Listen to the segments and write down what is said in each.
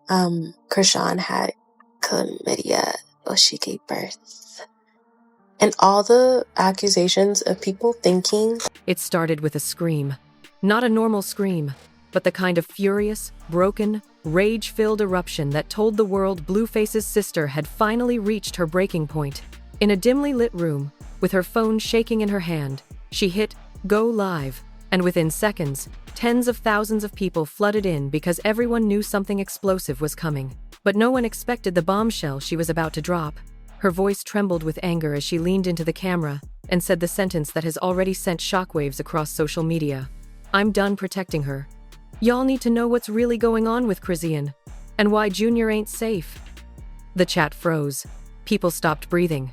Chrisean had chlamydia while she gave birth. And all the accusations of people thinking. It started with a scream. Not a normal scream, but the kind of furious, broken, rage-filled eruption that told the world Blueface's sister had finally reached her breaking point. In a dimly lit room, with her phone shaking in her hand, she hit "Go Live," and within seconds, tens of thousands of people flooded in because everyone knew something explosive was coming. But no one expected the bombshell she was about to drop. Her voice trembled with anger as she leaned into the camera and said the sentence that has already sent shockwaves across social media. "I'm done protecting her. Y'all need to know what's really going on with Chrisean, and why Junior ain't safe." The chat froze. People stopped breathing.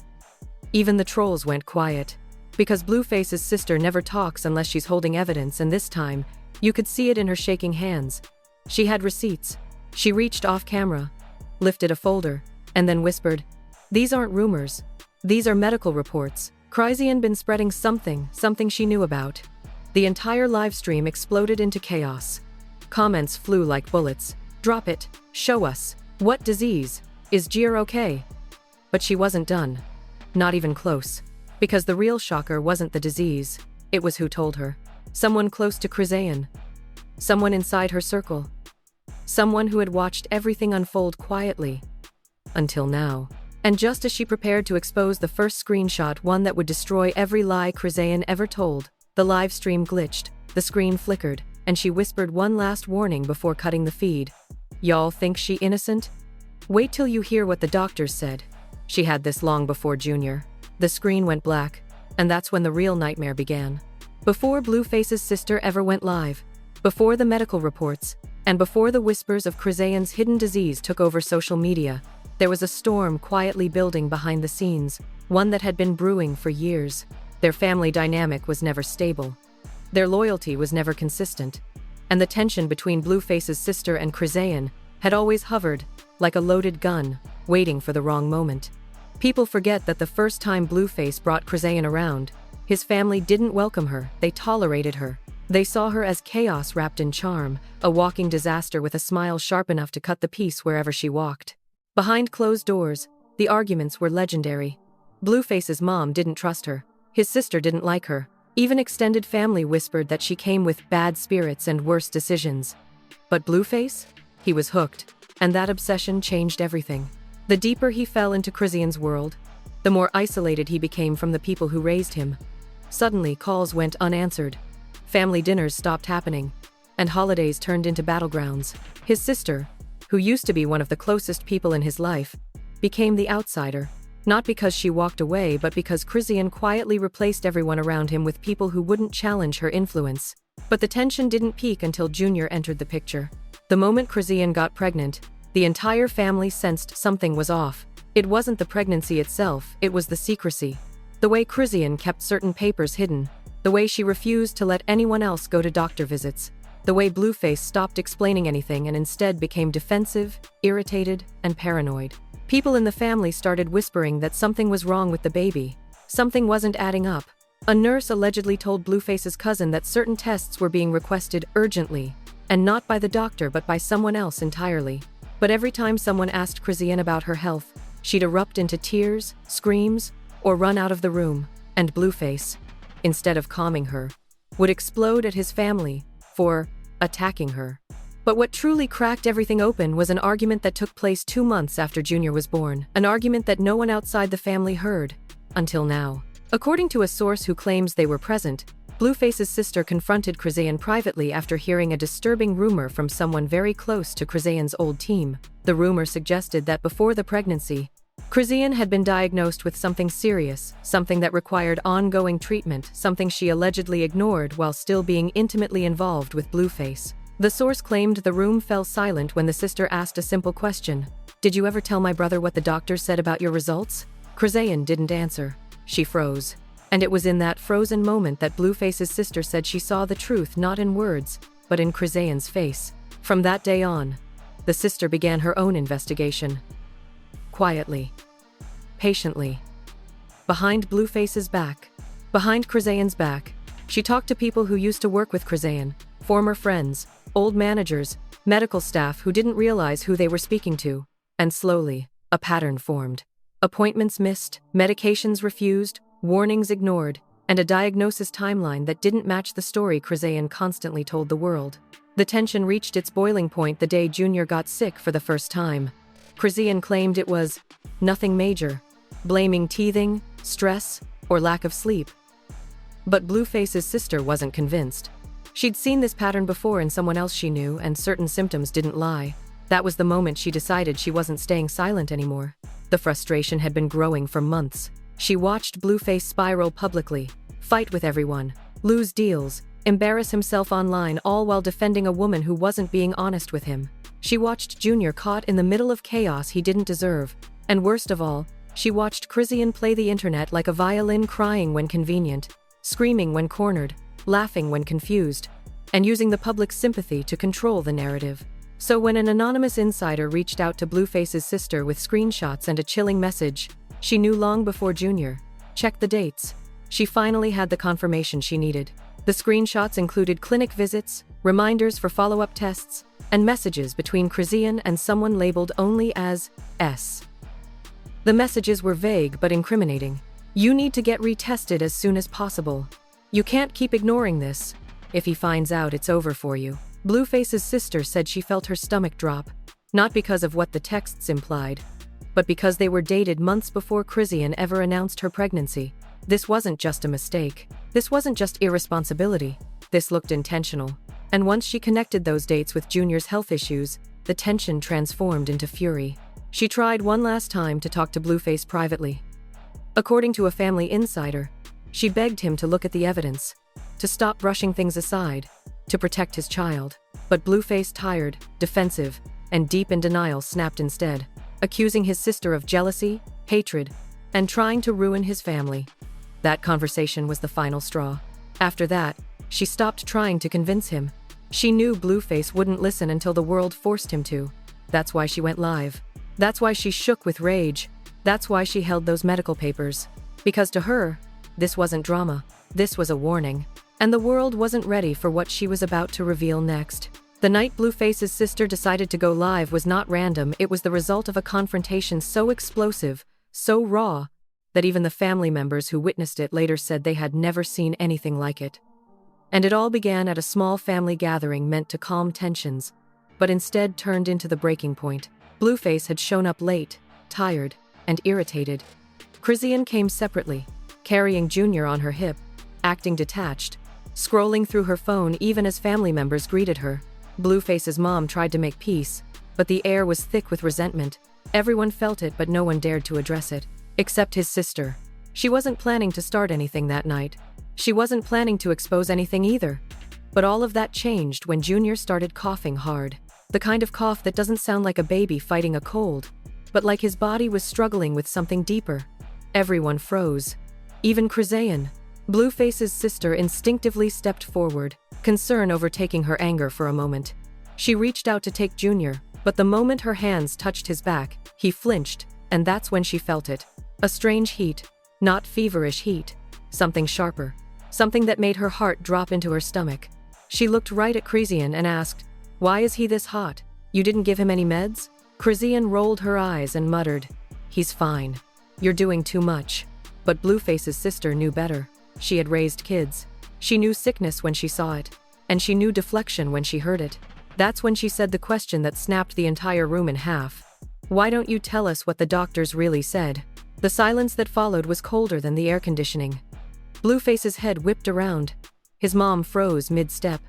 Even the trolls went quiet. Because Blueface's sister never talks unless she's holding evidence, and this time, you could see it in her shaking hands. She had receipts. She reached off camera, lifted a folder, and then whispered, "These aren't rumors. These are medical reports. Chrisean been spreading something she knew about." The entire live stream exploded into chaos. Comments flew like bullets. "Drop it. Show us. What disease? Is Gier okay?" But she wasn't done. Not even close. Because the real shocker wasn't the disease. It was who told her. Someone close to Chrisean. Someone inside her circle. Someone who had watched everything unfold quietly. Until now. And just as she prepared to expose the first screenshot, one that would destroy every lie Chrisean ever told, the live stream glitched, the screen flickered, and she whispered one last warning before cutting the feed. "Y'all think she innocent? Wait till you hear what the doctors said." She had this long before Junior. The screen went black, and that's when the real nightmare began. Before Blueface's sister ever went live, before the medical reports, and before the whispers of Chrisean's hidden disease took over social media, there was a storm quietly building behind the scenes, one that had been brewing for years. Their family dynamic was never stable. Their loyalty was never consistent. And the tension between Blueface's sister and Chrisean had always hovered, like a loaded gun, waiting for the wrong moment. People forget that the first time Blueface brought Chrisean around, his family didn't welcome her, they tolerated her. They saw her as chaos wrapped in charm, a walking disaster with a smile sharp enough to cut the peace wherever she walked. Behind closed doors, the arguments were legendary. Blueface's mom didn't trust her. His sister didn't like her. Even extended family whispered that she came with bad spirits and worse decisions. But Blueface? He was hooked, and that obsession changed everything. The deeper he fell into Chrisean's world, the more isolated he became from the people who raised him. Suddenly, calls went unanswered. Family dinners stopped happening, and holidays turned into battlegrounds. His sister, who used to be one of the closest people in his life, became the outsider, not because she walked away but because Chrisean quietly replaced everyone around him with people who wouldn't challenge her influence. But the tension didn't peak until Junior entered the picture. The moment Chrisean got pregnant, the entire family sensed something was off. It wasn't the pregnancy itself, it was the secrecy. The way Chrisean kept certain papers hidden, the way she refused to let anyone else go to doctor visits, the way Blueface stopped explaining anything and instead became defensive, irritated, and paranoid. People in the family started whispering that something was wrong with the baby. Something wasn't adding up. A nurse allegedly told Blueface's cousin that certain tests were being requested urgently, and not by the doctor but by someone else entirely. But every time someone asked Chrisean about her health, she'd erupt into tears, screams, or run out of the room, and Blueface, instead of calming her, would explode at his family for attacking her. But what truly cracked everything open was an argument that took place 2 months after Junior was born, an argument that no one outside the family heard, until now. According to a source who claims they were present, Blueface's sister confronted Chrisean privately after hearing a disturbing rumor from someone very close to Chrisean's old team. The rumor suggested that before the pregnancy, Chrisean had been diagnosed with something serious, something that required ongoing treatment, something she allegedly ignored while still being intimately involved with Blueface. The source claimed the room fell silent when the sister asked a simple question. "Did you ever tell my brother what the doctor said about your results?" Chrisean didn't answer. She froze. And it was in that frozen moment that Blueface's sister said she saw the truth not in words, but in Chrisean's face. From that day on, the sister began her own investigation. Quietly. Patiently. Behind Blueface's back. Behind Chrisean's back. She talked to people who used to work with Chrisean, former friends, old managers, medical staff who didn't realize who they were speaking to, and slowly, a pattern formed. Appointments missed, medications refused, warnings ignored, and a diagnosis timeline that didn't match the story Chrisean constantly told the world. The tension reached its boiling point the day Junior got sick for the first time. Chrisean claimed it was nothing major, blaming teething, stress, or lack of sleep. But Blueface's sister wasn't convinced. She'd seen this pattern before in someone else she knew, and certain symptoms didn't lie. That was the moment she decided she wasn't staying silent anymore. The frustration had been growing for months. She watched Blueface spiral publicly, fight with everyone, lose deals, embarrass himself online, all while defending a woman who wasn't being honest with him. She watched Junior caught in the middle of chaos he didn't deserve, and worst of all, she watched Chrisean play the internet like a violin, crying when convenient, screaming when cornered, laughing when confused, and using the public's sympathy to control the narrative. So when an anonymous insider reached out to Blueface's sister with screenshots and a chilling message, she knew long before Junior. Check the dates. She finally had the confirmation she needed. The screenshots included clinic visits, reminders for follow-up tests, and messages between Chrisean and someone labeled only as S. The messages were vague but incriminating. You need to get retested as soon as possible. You can't keep ignoring this. If he finds out, it's over for you. Blueface's sister said she felt her stomach drop, not because of what the texts implied, but because they were dated months before Chrisean ever announced her pregnancy. This wasn't just a mistake. This wasn't just irresponsibility. This looked intentional. And once she connected those dates with Junior's health issues, the tension transformed into fury. She tried one last time to talk to Blueface privately. According to a family insider, she begged him to look at the evidence, to stop brushing things aside, to protect his child. But Blueface, tired, defensive, and deep in denial, snapped instead, accusing his sister of jealousy, hatred, and trying to ruin his family. That conversation was the final straw. After that, she stopped trying to convince him. She knew Blueface wouldn't listen until the world forced him to. That's why she went live. That's why she shook with rage. That's why she held those medical papers. Because to her, this wasn't drama. This was a warning. And the world wasn't ready for what she was about to reveal next. The night Blueface's sister decided to go live was not random. It was the result of a confrontation so explosive, so raw, that even the family members who witnessed it later said they had never seen anything like it. And it all began at a small family gathering meant to calm tensions, but instead turned into the breaking point. Blueface had shown up late, tired, and irritated. Chrisean came separately, carrying Junior on her hip, acting detached, scrolling through her phone even as family members greeted her. Blueface's mom tried to make peace, but the air was thick with resentment. Everyone felt it, but no one dared to address it, except his sister. She wasn't planning to start anything that night. She wasn't planning to expose anything either. But all of that changed when Junior started coughing hard. The kind of cough that doesn't sound like a baby fighting a cold, but like his body was struggling with something deeper. Everyone froze. Even Chrisean. Blueface's sister instinctively stepped forward, concern overtaking her anger for a moment. She reached out to take Junior, but the moment her hands touched his back, he flinched, and that's when she felt it. A strange heat, not feverish heat, something sharper, something that made her heart drop into her stomach. She looked right at Chrisean and asked, "Why is he this hot? You didn't give him any meds?" Chrisean rolled her eyes and muttered, "He's fine. You're doing too much." But Blueface's sister knew better. She had raised kids. She knew sickness when she saw it, and she knew deflection when she heard it. That's when she said the question that snapped the entire room in half. "Why don't you tell us what the doctors really said?" The silence that followed was colder than the air conditioning. Blueface's head whipped around. His mom froze mid-step.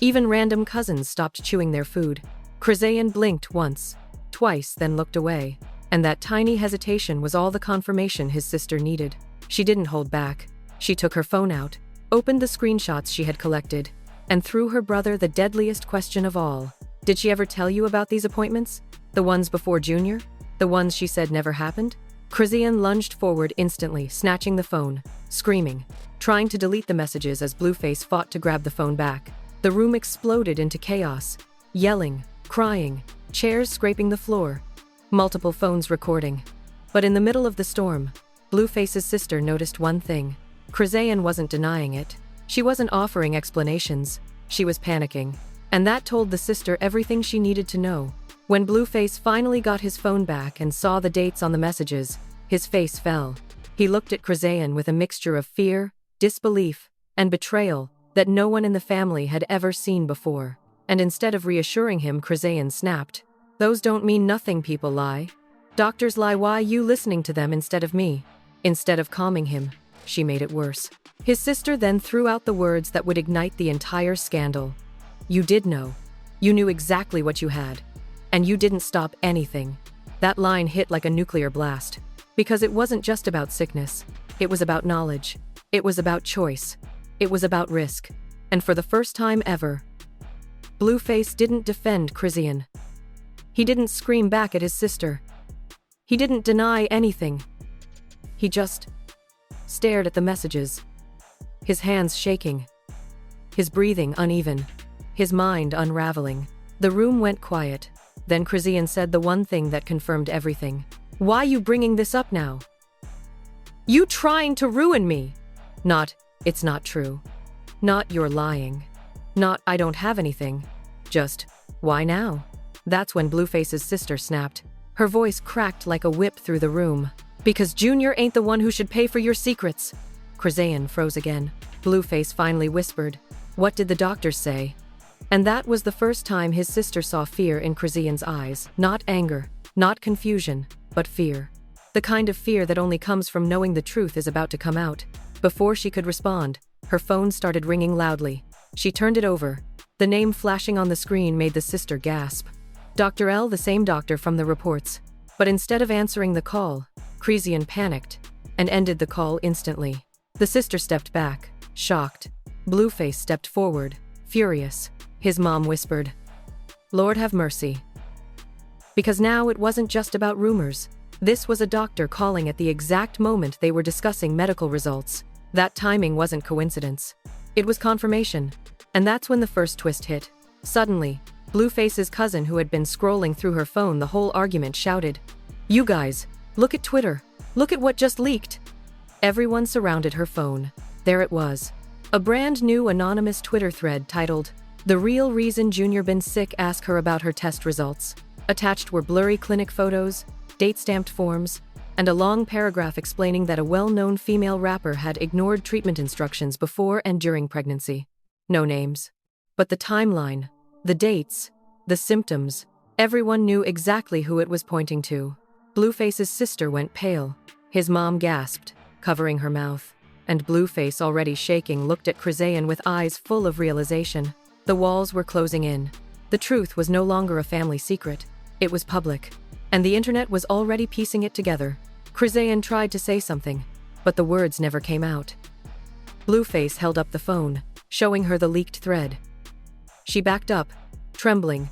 Even random cousins stopped chewing their food. Chrisean blinked once, twice, then looked away. And that tiny hesitation was all the confirmation his sister needed. She didn't hold back. She took her phone out, opened the screenshots she had collected, and threw her brother the deadliest question of all. "Did she ever tell you about these appointments? The ones before Junior? The ones she said never happened?" Chrisean lunged forward instantly, snatching the phone, screaming, trying to delete the messages as Blueface fought to grab the phone back. The room exploded into chaos, yelling, crying, chairs scraping the floor, multiple phones recording. But in the middle of the storm, Blueface's sister noticed one thing. Chrisean wasn't denying it. She wasn't offering explanations. She was panicking. And that told the sister everything she needed to know. When Blueface finally got his phone back and saw the dates on the messages, his face fell. He looked at Chrisean with a mixture of fear, disbelief, and betrayal that no one in the family had ever seen before. And instead of reassuring him, Chrisean snapped. "Those don't mean nothing, people lie. Doctors lie, why you listening to them instead of me?" Instead of calming him, she made it worse. His sister then threw out the words that would ignite the entire scandal. "You did know. You knew exactly what you had. And you didn't stop anything." That line hit like a nuclear blast. Because it wasn't just about sickness. It was about knowledge. It was about choice. It was about risk. And for the first time ever, Blueface didn't defend Chrisean. He didn't scream back at his sister. He didn't deny anything. He just stared at the messages, his hands shaking, his breathing uneven, his mind unraveling. The room went quiet. Then Chrisean said the one thing that confirmed everything. "Why you bringing this up now? You trying to ruin me?" Not, "It's not true." Not, "You're lying." Not, "I don't have anything." Just, "Why now?" That's when Blueface's sister snapped. Her voice cracked like a whip through the room. "Because Junior ain't the one who should pay for your secrets." Chrisean froze again. Blueface finally whispered, "What did the doctors say?" And that was the first time his sister saw fear in Chrisean's eyes. Not anger, not confusion, but fear. The kind of fear that only comes from knowing the truth is about to come out. Before she could respond, her phone started ringing loudly. She turned it over. The name flashing on the screen made the sister gasp. Dr. L, the same doctor from the reports. But instead of answering the call, Chrisean panicked and ended the call instantly. The sister stepped back, shocked. Blueface stepped forward, furious. His mom whispered, "Lord have mercy." Because now it wasn't just about rumors. This was a doctor calling at the exact moment they were discussing medical results. That timing wasn't coincidence. It was confirmation. And that's when the first twist hit. Suddenly, Blueface's cousin, who had been scrolling through her phone the whole argument, shouted, "You guys, look at Twitter. Look at what just leaked." Everyone surrounded her phone. There it was. A brand new anonymous Twitter thread titled, "The real reason Junior been sick, ask her about her test results." Attached were blurry clinic photos, date-stamped forms, and a long paragraph explaining that a well-known female rapper had ignored treatment instructions before and during pregnancy. No names. But the timeline, the dates, the symptoms, everyone knew exactly who it was pointing to. Blueface's sister went pale. His mom gasped, covering her mouth. And Blueface, already shaking, looked at Chrisean with eyes full of realization. The walls were closing in. The truth was no longer a family secret. It was public. And the internet was already piecing it together. Chrisean tried to say something, but the words never came out. Blueface held up the phone, showing her the leaked thread. She backed up, trembling,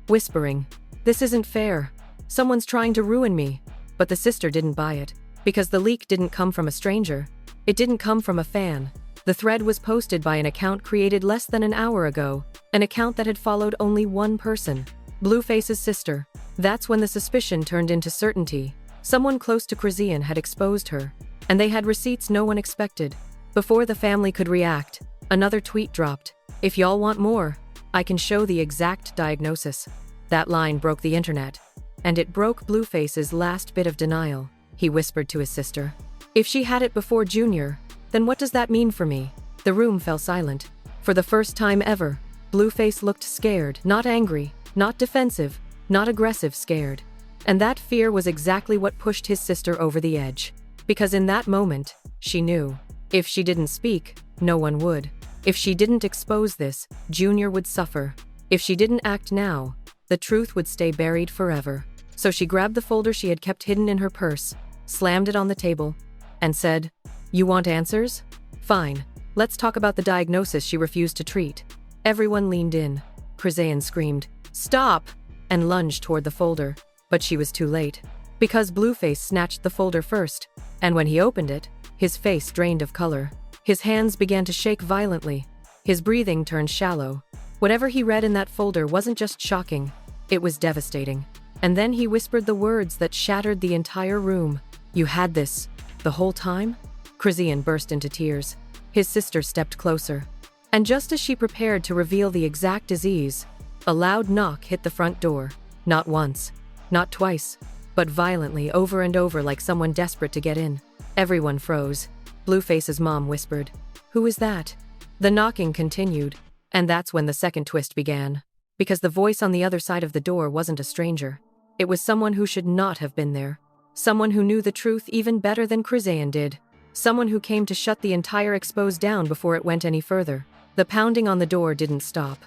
whispering, "This isn't fair. Someone's trying to ruin me." But the sister didn't buy it, because the leak didn't come from a stranger. It didn't come from a fan. The thread was posted by an account created less than an hour ago, an account that had followed only one person, Blueface's sister. That's when the suspicion turned into certainty. Someone close to Chrisean had exposed her, and they had receipts no one expected. Before the family could react, another tweet dropped. "If y'all want more, I can show the exact diagnosis." That line broke the internet, and it broke Blueface's last bit of denial. He whispered to his sister, "If she had it before Junior, then what does that mean for me?" The room fell silent. For the first time ever, Blueface looked scared, not angry, not defensive, not aggressive, scared. And that fear was exactly what pushed his sister over the edge. Because in that moment, she knew. If she didn't speak, no one would. If she didn't expose this, Junior would suffer. If she didn't act now, the truth would stay buried forever. So she grabbed the folder she had kept hidden in her purse, slammed it on the table, and said, "You want answers? Fine. Let's talk about the diagnosis she refused to treat." Everyone leaned in. Chrisean screamed, "Stop!" and lunged toward the folder. But she was too late. Because Blueface snatched the folder first, and when he opened it, his face drained of color. His hands began to shake violently. His breathing turned shallow. Whatever he read in that folder wasn't just shocking, it was devastating. And then he whispered the words that shattered the entire room. "You had this the whole time?" Chrisean burst into tears. His sister stepped closer. And just as she prepared to reveal the exact disease, a loud knock hit the front door. Not once, not twice, but violently over and over like someone desperate to get in. Everyone froze. Blueface's mom whispered, "Who is that?" The knocking continued, and that's when the second twist began. Because the voice on the other side of the door wasn't a stranger. It was someone who should not have been there. Someone who knew the truth even better than Chrisean did. Someone who came to shut the entire expose down before it went any further. The pounding on the door didn't stop.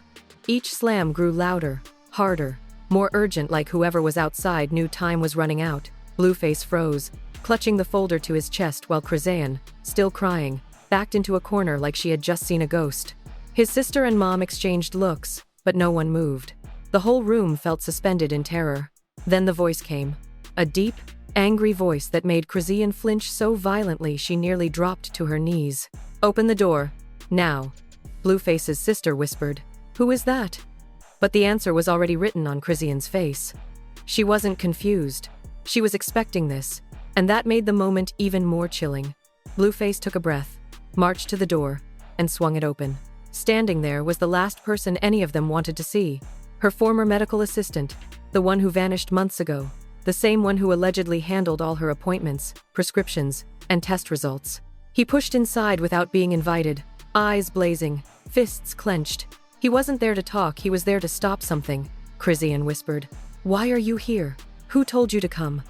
Each slam grew louder, harder, more urgent, like whoever was outside knew time was running out. Blueface froze, clutching the folder to his chest while Chrisean, still crying, backed into a corner like she had just seen a ghost. His sister and mom exchanged looks, but no one moved. The whole room felt suspended in terror. Then the voice came. A deep, angry voice that made Chrisean flinch so violently she nearly dropped to her knees. "Open the door. Now." Blueface's sister whispered, "Who is that?" But the answer was already written on Chrisean's face. She wasn't confused. She was expecting this, and that made the moment even more chilling. Blueface took a breath, marched to the door, and swung it open. Standing there was the last person any of them wanted to see. Her former medical assistant, the one who vanished months ago, the same one who allegedly handled all her appointments, prescriptions, and test results. He pushed inside without being invited, eyes blazing, fists clenched. He wasn't there to talk, he was there to stop something. Chrisean whispered, "Why are you here? Who told you to come?"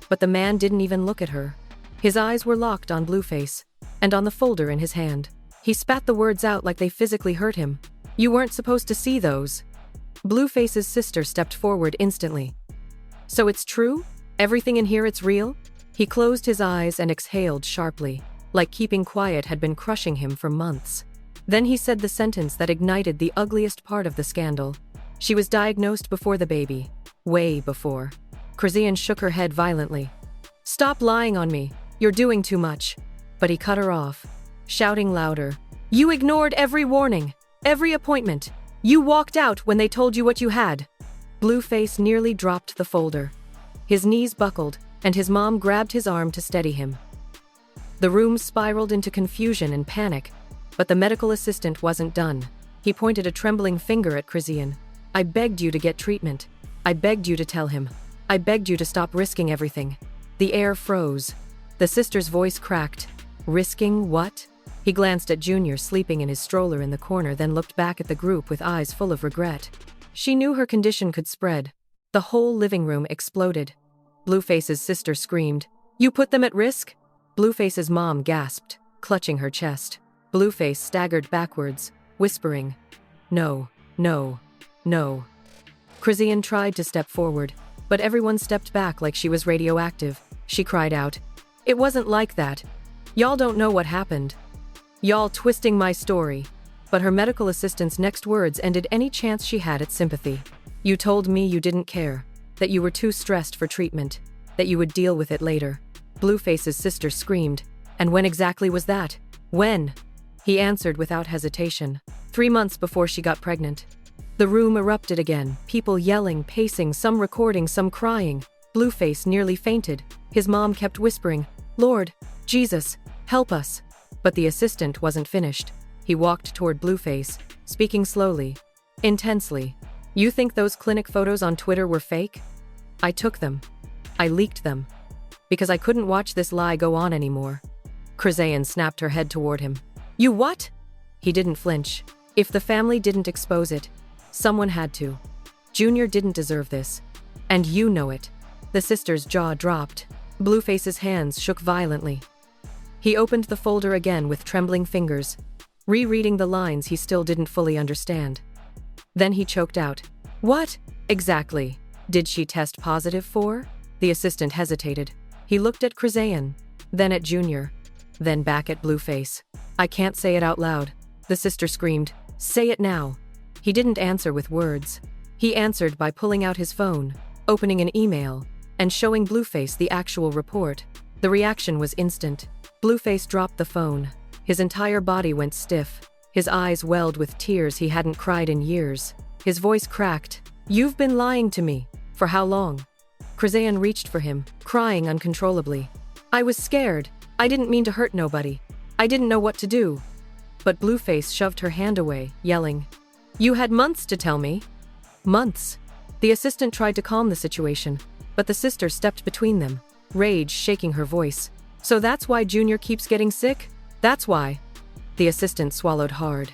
But the man didn't even look at her. His eyes were locked on Blueface, and on the folder in his hand. He spat the words out like they physically hurt him. "You weren't supposed to see those." Blueface's sister stepped forward instantly. "So it's true? Everything in here, it's real?" He closed his eyes and exhaled sharply, like keeping quiet had been crushing him for months. Then he said the sentence that ignited the ugliest part of the scandal. "She was diagnosed before the baby. Way before." Chrisean shook her head violently. "Stop lying on me. You're doing too much." But he cut her off, shouting louder, "You ignored every warning, every appointment. You walked out when they told you what you had." Blueface nearly dropped the folder. His knees buckled, and his mom grabbed his arm to steady him. The room spiraled into confusion and panic, but the medical assistant wasn't done. He pointed a trembling finger at Chrisean. "I begged you to get treatment. I begged you to tell him. I begged you to stop risking everything." The air froze. The sister's voice cracked. "Risking what?" He glanced at Junior sleeping in his stroller in the corner, then looked back at the group with eyes full of regret. She knew her condition could spread. The whole living room exploded. Blueface's sister screamed, "You put them at risk?" Blueface's mom gasped, clutching her chest. Blueface staggered backwards, whispering, "No, no, no." Chrisean tried to step forward, but everyone stepped back like she was radioactive. She cried out, "It wasn't like that. Y'all don't know what happened. Y'all twisting my story." But her medical assistant's next words ended any chance she had at sympathy. "You told me you didn't care, that you were too stressed for treatment, that you would deal with it later." Blueface's sister screamed, "And when exactly was that? When?" He answered without hesitation, 3 months before she got pregnant. The room erupted again, people yelling, pacing, some recording, some crying. Blueface nearly fainted. His mom kept whispering, "Lord, Jesus, help us." But the assistant wasn't finished. He walked toward Blueface, speaking slowly, intensely. "You think those clinic photos on Twitter were fake? I took them. I leaked them. Because I couldn't watch this lie go on anymore." Chrisean snapped her head toward him. "You what?" He didn't flinch. If the family didn't expose it, someone had to. Junior didn't deserve this. And you know it. The sister's jaw dropped. Blueface's hands shook violently. He opened the folder again with trembling fingers, rereading the lines he still didn't fully understand. Then he choked out, "What, exactly, did she test positive for?" The assistant hesitated. He looked at Chrisean, then at Junior, then back at Blueface. "I can't say it out loud," the sister screamed. "Say it now." He didn't answer with words. He answered by pulling out his phone, opening an email, and showing Blueface the actual report. The reaction was instant. Blueface dropped the phone. His entire body went stiff. His eyes welled with tears he hadn't cried in years. His voice cracked. "You've been lying to me. For how long?" Chrisean reached for him, crying uncontrollably. "I was scared. I didn't mean to hurt nobody. I didn't know what to do." but Blueface shoved her hand away, yelling, "You had months to tell me." Months. The assistant tried to calm the situation, but the sister stepped between them, rage shaking her voice. "So that's why Junior keeps getting sick? That's why." The assistant swallowed hard.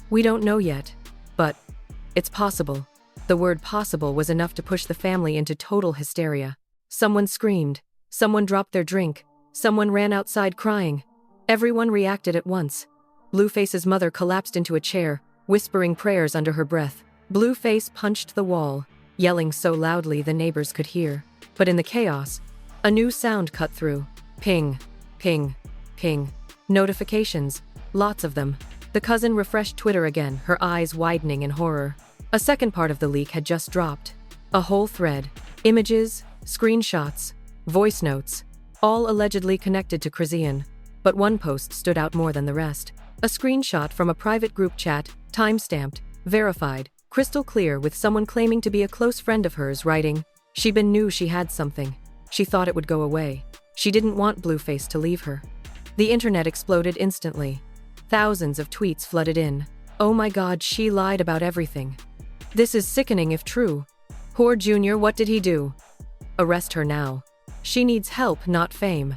"We don't know yet, but it's possible." The word possible was enough to push the family into total hysteria. Someone screamed, someone dropped their drink, someone ran outside crying. Everyone reacted at once. Blueface's mother collapsed into a chair, whispering prayers under her breath. Blueface punched the wall, yelling so loudly the neighbors could hear. But in the chaos, a new sound cut through. Ping, ping, ping. Notifications, lots of them. The cousin refreshed Twitter again, her eyes widening in horror. A second part of the leak had just dropped. A whole thread. Images, screenshots, voice notes, all allegedly connected to Chrisean. But one post stood out more than the rest. A screenshot from a private group chat, time-stamped, verified, crystal clear, with someone claiming to be a close friend of hers writing, "She'been knew she had something. She thought it would go away. She didn't want Blueface to leave her." The internet exploded instantly. Thousands of tweets flooded in. "Oh my God, she lied about everything. This is sickening if true. Poor Junior, what did he do? Arrest her now. She needs help, not fame."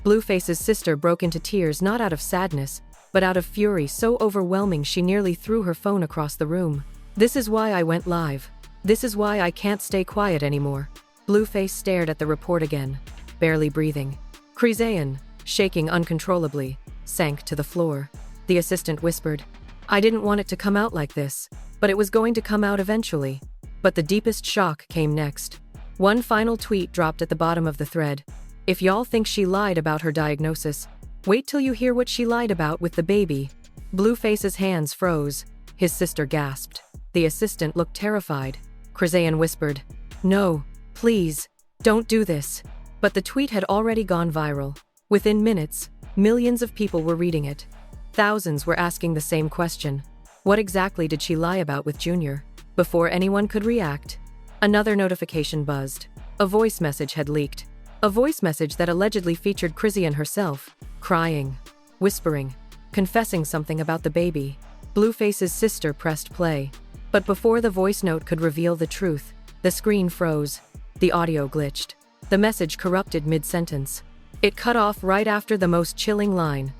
Blueface's sister broke into tears, not out of sadness, but out of fury so overwhelming she nearly threw her phone across the room. "This is why I went live. This is why I can't stay quiet anymore." Blueface stared at the report again, barely breathing. Chrisean, shaking uncontrollably, sank to the floor. The assistant whispered, "I didn't want it to come out like this, but it was going to come out eventually." But the deepest shock came next. One final tweet dropped at the bottom of the thread. "If y'all think she lied about her diagnosis, wait till you hear what she lied about with the baby." Blueface's hands froze. His sister gasped. The assistant looked terrified. Chrisean whispered, "No, please, don't do this." But the tweet had already gone viral. Within minutes, millions of people were reading it. Thousands were asking the same question. What exactly did she lie about with Junior? Before anyone could react, another notification buzzed. A voice message had leaked. A voice message that allegedly featured Chrisean herself, crying, whispering, confessing something about the baby. Blueface's sister pressed play. But before the voice note could reveal the truth, the screen froze. The audio glitched. The message corrupted mid-sentence. It cut off right after the most chilling line.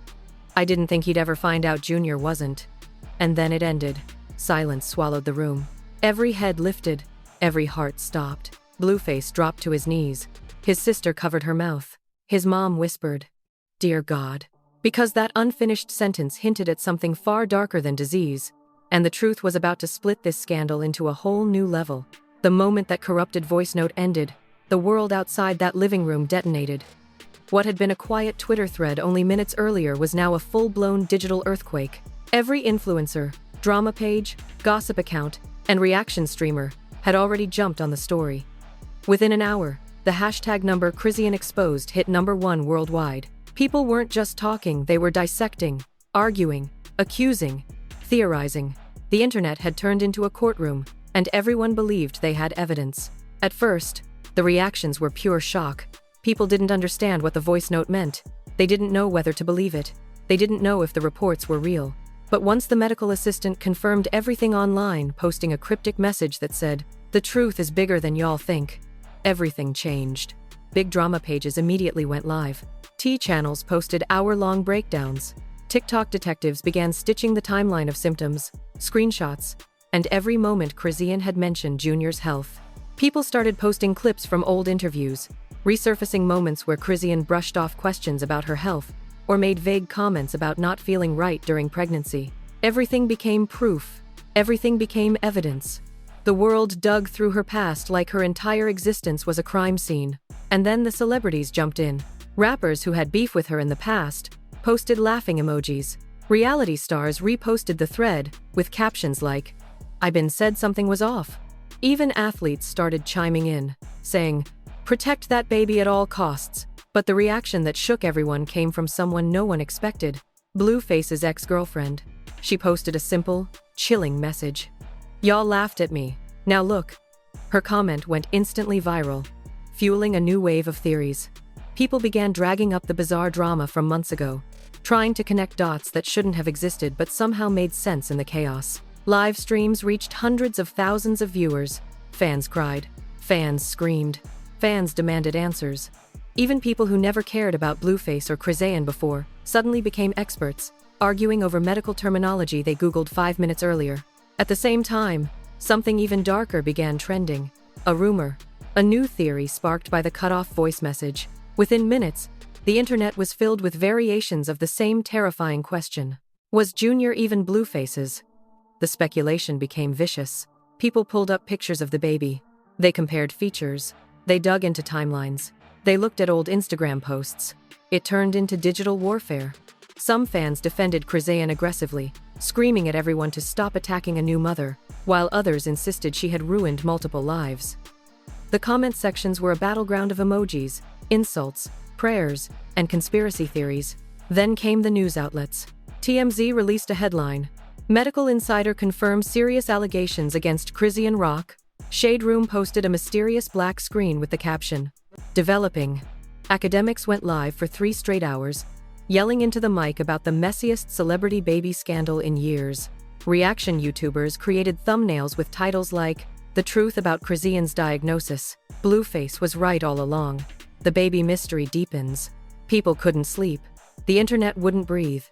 "I didn't think he'd ever find out Junior wasn't." And then it ended. Silence swallowed the room. Every head lifted. Every heart stopped. Blueface dropped to his knees. His sister covered her mouth. His mom whispered, "Dear God." Because that unfinished sentence hinted at something far darker than disease. And the truth was about to split this scandal into a whole new level. The moment that corrupted voice note ended, the world outside that living room detonated. What had been a quiet Twitter thread only minutes earlier was now a full-blown digital earthquake. Every influencer, drama page, gossip account, and reaction streamer had already jumped on the story. Within an hour, the hashtag number Chrisean exposed hit #1 worldwide. People weren't just talking, they were dissecting, arguing, accusing, theorizing. The internet had turned into a courtroom, and everyone believed they had evidence. At first, the reactions were pure shock. People didn't understand what the voice note meant. They didn't know whether to believe it. They didn't know if the reports were real. But once the medical assistant confirmed everything online, posting a cryptic message that said, "The truth is bigger than y'all think," everything changed. Big drama pages immediately went live. T-channels posted hour-long breakdowns. TikTok detectives began stitching the timeline of symptoms, screenshots, and every moment Chrisean had mentioned Junior's health. People started posting clips from old interviews, resurfacing moments where Chrisean brushed off questions about her health or made vague comments about not feeling right during pregnancy. Everything became proof. Everything became evidence. The world dug through her past like her entire existence was a crime scene. And then the celebrities jumped in. Rappers who had beef with her in the past posted laughing emojis. Reality stars reposted the thread with captions like, "I been said something was off." Even athletes started chiming in, saying, "Protect that baby at all costs." But the reaction that shook everyone came from someone no one expected. Blueface's ex-girlfriend. She posted a simple, chilling message. "Y'all laughed at me. Now look." Her comment went instantly viral, fueling a new wave of theories. People began dragging up the bizarre drama from months ago. trying to connect dots that shouldn't have existed but somehow made sense in the chaos. Live streams reached hundreds of thousands of viewers. Fans cried. Fans screamed. Fans demanded answers. Even people who never cared about Blueface or Chrisean before suddenly became experts, arguing over medical terminology they Googled 5 minutes earlier. At the same time, something even darker began trending. A rumor. A new theory sparked by the cut-off voice message. Within minutes, the internet was filled with variations of the same terrifying question. Was Junior even Blueface's? The speculation became vicious. People pulled up pictures of the baby. They compared features. They dug into timelines. They looked at old Instagram posts. It turned into digital warfare. Some fans defended Chrisean aggressively, screaming at everyone to stop attacking a new mother, while others insisted she had ruined multiple lives. The comment sections were a battleground of emojis, insults, prayers, and conspiracy theories. Then came the news outlets. TMZ released a headline. Medical Insider confirms serious allegations against Chrisean Rock. Shade Room posted a mysterious black screen with the caption, "Developing." Academics went live for 3 straight hours, yelling into the mic about the messiest celebrity baby scandal in years. Reaction YouTubers created thumbnails with titles like, "The truth about Chrisean's diagnosis. Blueface was right all along. The baby mystery deepens." People couldn't sleep. The internet wouldn't breathe.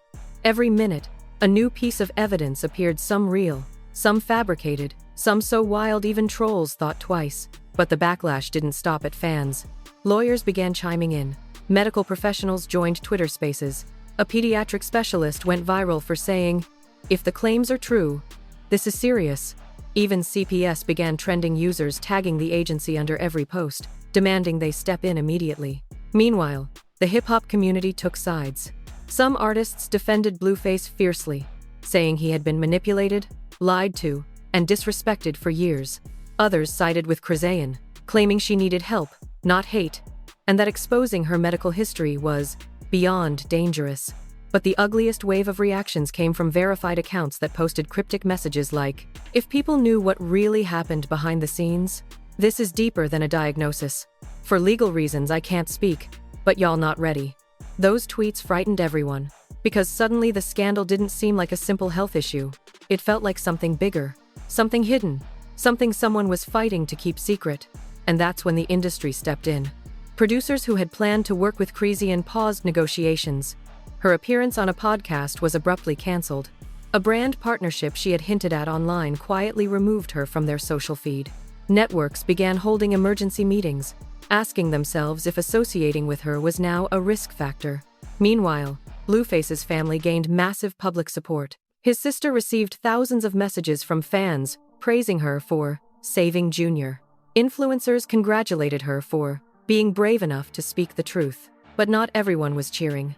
Every minute, a new piece of evidence appeared, some real, some fabricated, some so wild even trolls thought twice. But the backlash didn't stop at fans. Lawyers began chiming in. Medical professionals joined Twitter Spaces. A pediatric specialist went viral for saying, "If the claims are true, this is serious." Even CPS began trending, users tagging the agency under every post, demanding they step in immediately. Meanwhile, the hip-hop community took sides. Some artists defended Blueface fiercely, saying he had been manipulated, lied to, and disrespected for years. Others sided with Chrisean, claiming she needed help, not hate, and that exposing her medical history was beyond dangerous. But the ugliest wave of reactions came from verified accounts that posted cryptic messages like, "If people knew what really happened behind the scenes, this is deeper than a diagnosis. For legal reasons I can't speak, but y'all not ready." Those tweets frightened everyone, because suddenly the scandal didn't seem like a simple health issue. It felt like something bigger, something hidden, something someone was fighting to keep secret. And that's when the industry stepped in. Producers who had planned to work with Chrisean paused negotiations. Her appearance on a podcast was abruptly canceled. A brand partnership she had hinted at online quietly removed her from their social feed. Networks began holding emergency meetings, asking themselves if associating with her was now a risk factor. Meanwhile, Blueface's family gained massive public support. His sister received thousands of messages from fans praising her for saving Junior. Influencers congratulated her for being brave enough to speak the truth. But not everyone was cheering.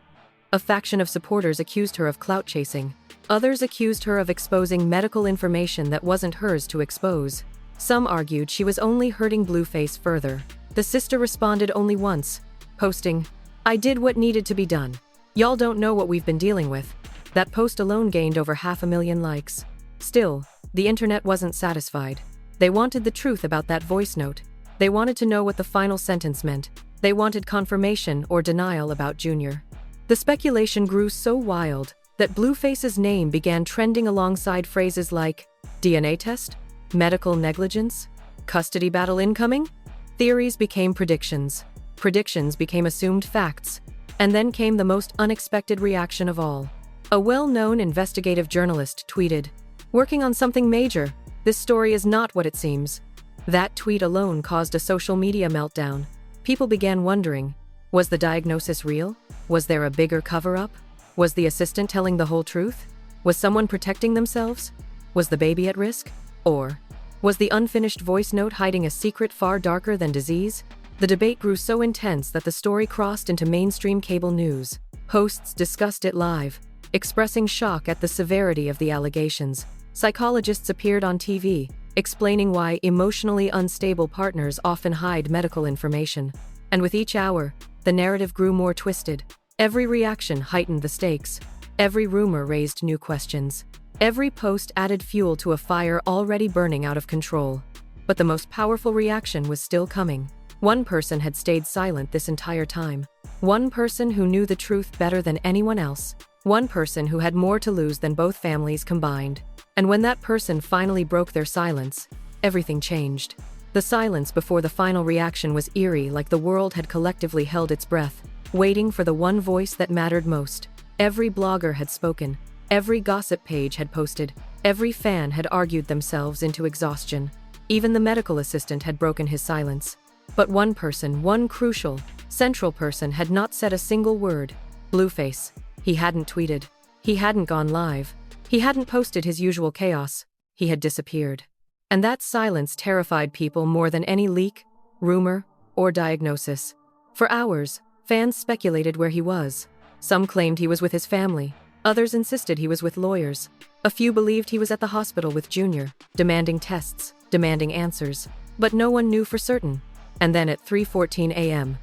A faction of supporters accused her of clout chasing. Others accused her of exposing medical information that wasn't hers to expose. Some argued she was only hurting Blueface further. The sister responded only once, posting, "I did what needed to be done. Y'all don't know what we've been dealing with." That post alone gained over 500,000 likes. Still, the internet wasn't satisfied. They wanted the truth about that voice note. They wanted to know what the final sentence meant. They wanted confirmation or denial about Junior. The speculation grew so wild that Blueface's name began trending alongside phrases like DNA test, medical negligence, custody battle incoming. Theories became predictions. Predictions became assumed facts. And then came the most unexpected reaction of all. A well-known investigative journalist tweeted, "Working on something major. This story is not what it seems." That tweet alone caused a social media meltdown. People began wondering, was the diagnosis real? Was there a bigger cover-up? Was the assistant telling the whole truth? Was someone protecting themselves? Was the baby at risk? Or was the unfinished voice note hiding a secret far darker than disease? The debate grew so intense that the story crossed into mainstream cable news. Hosts discussed it live, expressing shock at the severity of the allegations. Psychologists appeared on TV, explaining why emotionally unstable partners often hide medical information. And with each hour, the narrative grew more twisted. Every reaction heightened the stakes. Every rumor raised new questions. Every post added fuel to a fire already burning out of control. But the most powerful reaction was still coming. One person had stayed silent this entire time. One person who knew the truth better than anyone else. One person who had more to lose than both families combined. And when that person finally broke their silence, everything changed. The silence before the final reaction was eerie, like the world had collectively held its breath, waiting for the one voice that mattered most. Every blogger had spoken. Every gossip page had posted. Every fan had argued themselves into exhaustion. Even the medical assistant had broken his silence. But one person, one crucial, central person had not said a single word. Blueface. He hadn't tweeted. He hadn't gone live. He hadn't posted his usual chaos. He had disappeared. And that silence terrified people more than any leak, rumor, or diagnosis. For hours, fans speculated where he was. Some claimed he was with his family. Others insisted he was with lawyers. A few believed he was at the hospital with Junior, demanding tests, demanding answers. But no one knew for certain. And then at 3:14 a.m.,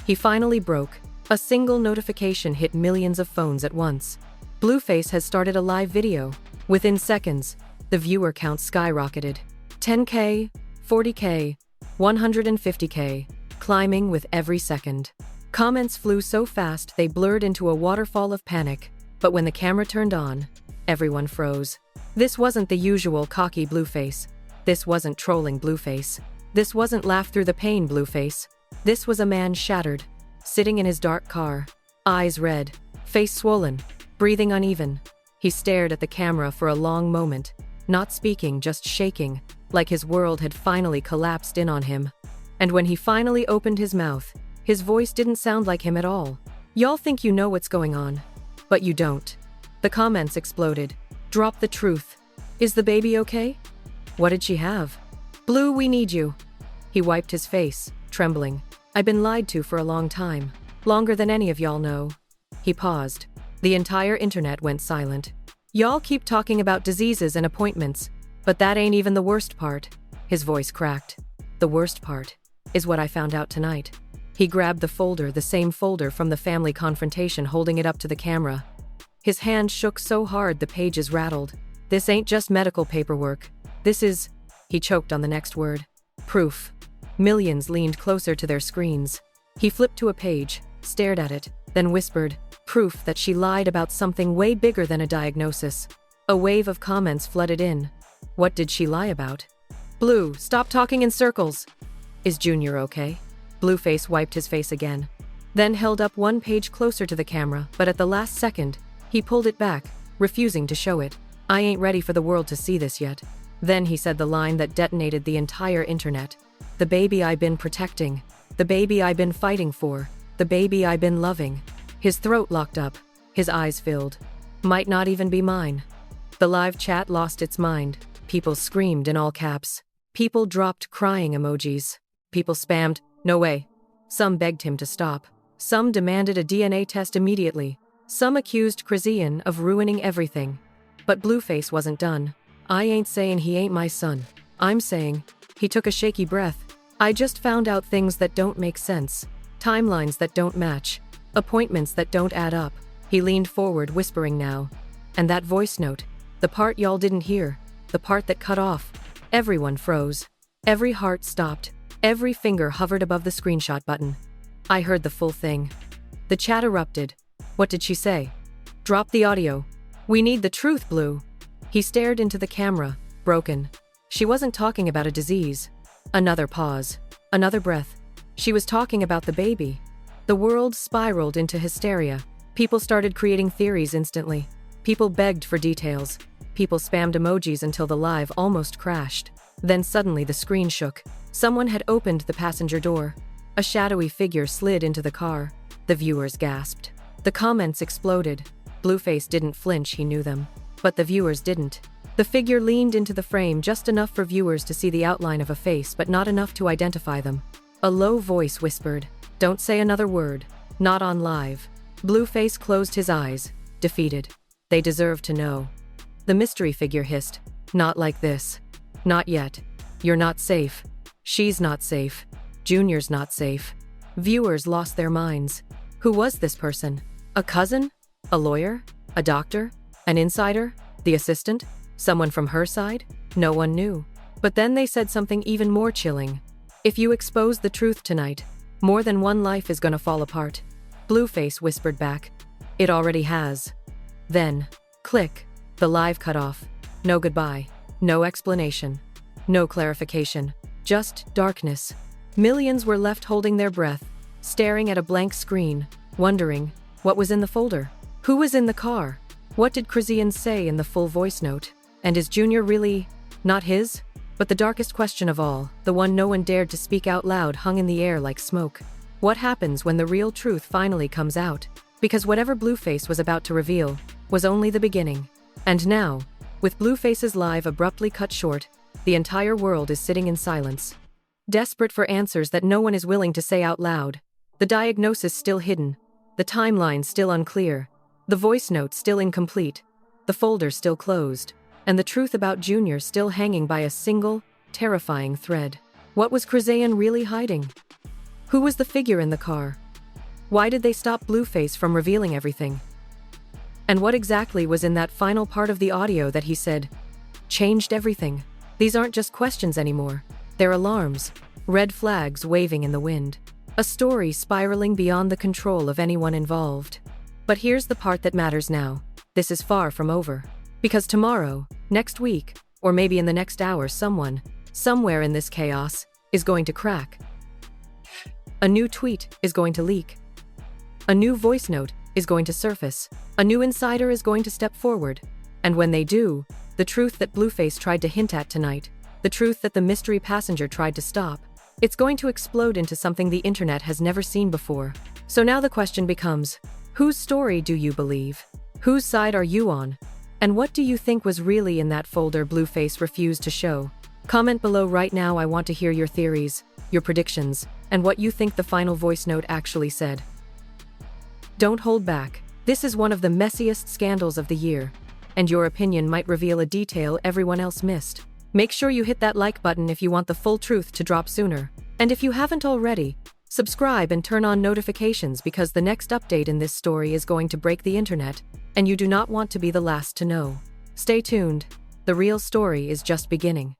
he finally broke. A single notification hit millions of phones at once. Blueface has started a live video. Within seconds, the viewer count skyrocketed. 10K, 40K, 150K, climbing with every second. Comments flew so fast they blurred into a waterfall of panic. But when the camera turned on, everyone froze. This wasn't the usual cocky Blueface. This wasn't trolling Blueface. This wasn't laugh through the pain Blueface. This was a man shattered, sitting in his dark car, eyes red, face swollen, breathing uneven. He stared at the camera for a long moment, not speaking, just shaking, like his world had finally collapsed in on him. And when he finally opened his mouth, his voice didn't sound like him at all. Y'all think you know what's going on, but you don't. The comments exploded. Drop the truth. Is the baby okay? What did she have? Blue, we need you. He wiped his face, trembling. I've been lied to for a long time. Longer than any of y'all know. He paused. The entire internet went silent. Y'all keep talking about diseases and appointments, but that ain't even the worst part. His voice cracked. The worst part is what I found out tonight. He grabbed the folder, the same folder from the family confrontation, holding it up to the camera. His hand shook so hard the pages rattled. This ain't just medical paperwork. This is... He choked on the next word. Proof. Millions leaned closer to their screens. He flipped to a page, stared at it, then whispered, proof that she lied about something way bigger than a diagnosis. A wave of comments flooded in. What did she lie about? Blue, stop talking in circles. Is Junior okay? Blueface wiped his face again, then held up one page closer to the camera, but at the last second, he pulled it back, refusing to show it. I ain't ready for the world to see this yet. Then he said the line that detonated the entire internet. The baby I've been protecting. The baby I've been fighting for. The baby I've been loving. His throat locked up. His eyes filled. Might not even be mine. The live chat lost its mind. People screamed in all caps. People dropped crying emojis. People spammed, no way. Some begged him to stop. Some demanded a DNA test immediately. Some accused Chrisean of ruining everything. But Blueface wasn't done. I ain't saying he ain't my son. I'm saying, he took a shaky breath. I just found out things that don't make sense. Timelines that don't match. Appointments that don't add up. He leaned forward, whispering now. And that voice note, the part y'all didn't hear, the part that cut off. Everyone froze. Every heart stopped. Every finger hovered above the screenshot button. I heard the full thing. The chat erupted. What did she say? Drop the audio. We need the truth, Blue. He stared into the camera, broken. She wasn't talking about a disease. Another pause. Another breath. She was talking about the baby. The world spiraled into hysteria. People started creating theories instantly. People begged for details. People spammed emojis until the live almost crashed. Then suddenly the screen shook. Someone had opened the passenger door. A shadowy figure slid into the car. The viewers gasped. The comments exploded. Blueface didn't flinch, he knew them. But the viewers didn't. The figure leaned into the frame just enough for viewers to see the outline of a face, but not enough to identify them. A low voice whispered, "Don't say another word. Not on live." Blueface closed his eyes, defeated. They deserved to know. The mystery figure hissed, "Not like this. Not yet. You're not safe. She's not safe. Junior's not safe." Viewers lost their minds. Who was this person? A cousin? A lawyer? A doctor? An insider? The assistant? Someone from her side? No one knew. But then they said something even more chilling. If you expose the truth tonight, more than one life is gonna fall apart. Blueface whispered back. It already has. Then, click, the live cut off. No goodbye, no explanation, no clarification, just darkness. Millions were left holding their breath, staring at a blank screen, wondering, what was in the folder? Who was in the car? What did Chrisean say in the full voice note? And is Junior really not his? But the darkest question of all, the one no one dared to speak out loud, hung in the air like smoke. What happens when the real truth finally comes out? Because whatever Blueface was about to reveal was only the beginning. And now, with Blueface's live abruptly cut short, the entire world is sitting in silence, desperate for answers that no one is willing to say out loud. The diagnosis still hidden, the timeline still unclear, the voice note still incomplete, the folder still closed, and the truth about Junior still hanging by a single, terrifying thread. What was Chrisean really hiding? Who was the figure in the car? Why did they stop Blueface from revealing everything? And what exactly was in that final part of the audio that he said changed everything? These aren't just questions anymore. They're alarms, red flags waving in the wind. A story spiraling beyond the control of anyone involved. But here's the part that matters now. This is far from over. Because tomorrow, next week, or maybe in the next hour, someone, somewhere in this chaos, is going to crack. A new tweet is going to leak. A new voice note is going to surface. A new insider is going to step forward. And when they do, the truth that Blueface tried to hint at tonight, the truth that the mystery passenger tried to stop, it's going to explode into something the internet has never seen before. So now the question becomes, whose story do you believe? Whose side are you on? And what do you think was really in that folder Blueface refused to show? Comment below right now. I want to hear your theories, your predictions, and what you think the final voice note actually said. Don't hold back. This is one of the messiest scandals of the year, and your opinion might reveal a detail everyone else missed. Make sure you hit that like button if you want the full truth to drop sooner. And if you haven't already, subscribe and turn on notifications, because the next update in this story is going to break the internet, and you do not want to be the last to know. Stay tuned. The real story is just beginning.